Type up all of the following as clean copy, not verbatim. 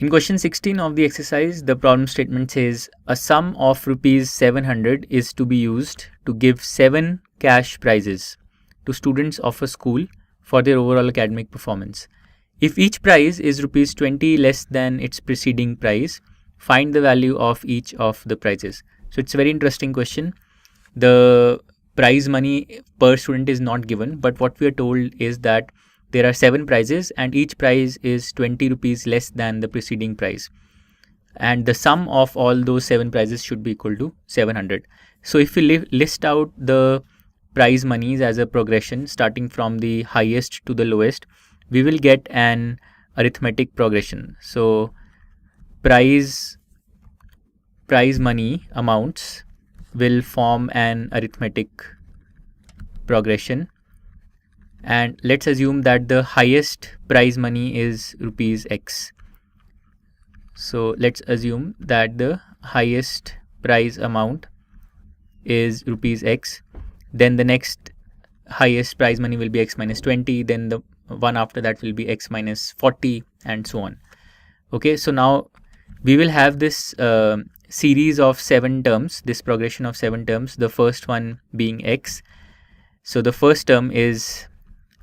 In question 16 of the exercise, the problem statement says a sum of rupees 700 is to be used to give 7 cash prizes to students of a school for their overall academic performance. If each prize is rupees 20 less than its preceding prize, find the value of each of the prizes. So it's a very interesting question. The prize money per student is not given, but what we are told is that there are 7 prizes and each prize is 20 rupees less than the preceding prize. And the sum of all those 7 prizes should be equal to 700. So if we list out the prize monies as a progression starting from the highest to the lowest, we will get an arithmetic progression. So prize money amounts will form an arithmetic progression. And let's assume that the highest prize money is rupees X. So let's assume that the highest prize amount is rupees X. Then the next highest prize money will be X minus 20. Then the one after that will be X minus 40 and so on. Okay, so now we will have this series of 7 terms, this progression of 7 terms, the first one being X. So the first term is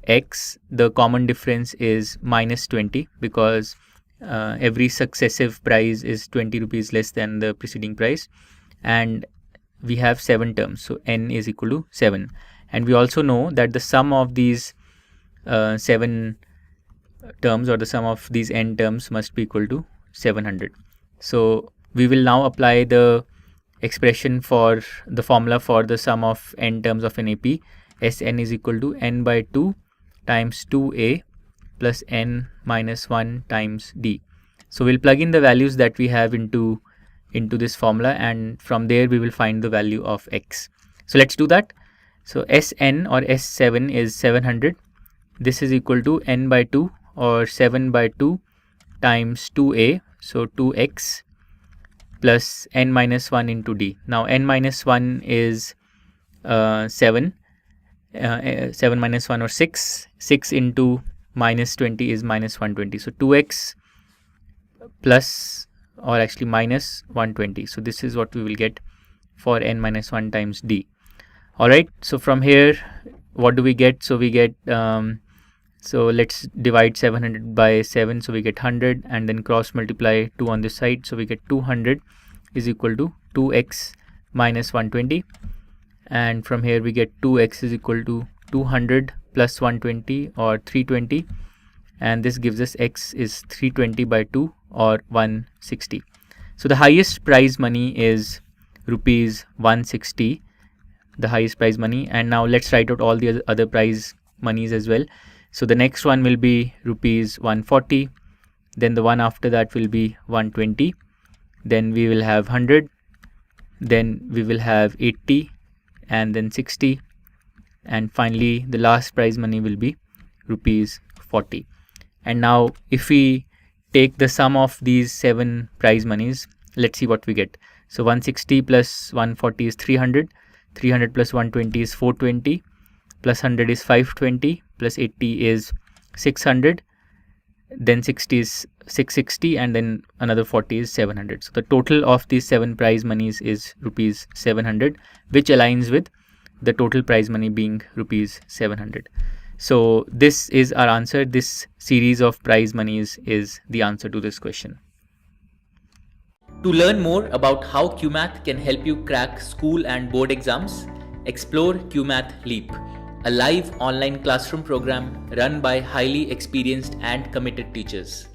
X, the common difference is minus 20 because every successive prize is 20 rupees less than the preceding price, and we have 7 terms, so n is equal to 7. And we also know that the sum of these 7 terms or the sum of these n terms must be equal to 700. So we will now apply the expression for the formula for the sum of n terms of an AP. Sn is equal to n by 2 times 2a plus n minus 1 times d. So we'll plug in the values that we have into this formula, and from there we will find the value of x. So let's do that. So Sn or S7 is 700. This is equal to n by 2 or 7 by 2 times 2a, so 2x plus n minus 1 into d. Now n minus 1 is 7. 7 minus 1 or 6. 6 into minus 20 is minus 120. So 2x plus or actually minus 120. So this is what we will get for n minus 1 times d. Alright, so from here what do we get? So we get, so let's divide 700 by 7. So we get 100 and then cross multiply 2 on this side. So we get 200 is equal to 2x minus 120. And from here we get 2x is equal to 200 plus 120 or 320, and this gives us x is 320 by 2 or 160. So the highest prize money is rupees 160, the highest prize money. And now let's write out all the other prize monies as well. So the next one will be rupees 140, then the one after that will be 120, then we will have 100, then we will have 80, and then 60, and finally the last prize money will be rupees 40. And now if we take the sum of these 7 prize monies, let's see what we get. So 160 plus 140 is 300, 300 plus 120 is 420, plus 100 is 520, plus 80 is 600, then 60 is 660, and then another 40 is 700. So the total of these 7 prize monies is rupees 700, which aligns with the total prize money being rupees 700. So this is our answer. This series of prize monies is the answer to this question. To learn more about how QMath can help you crack school and board exams, explore QMath Leap, a live online classroom program run by highly experienced and committed teachers.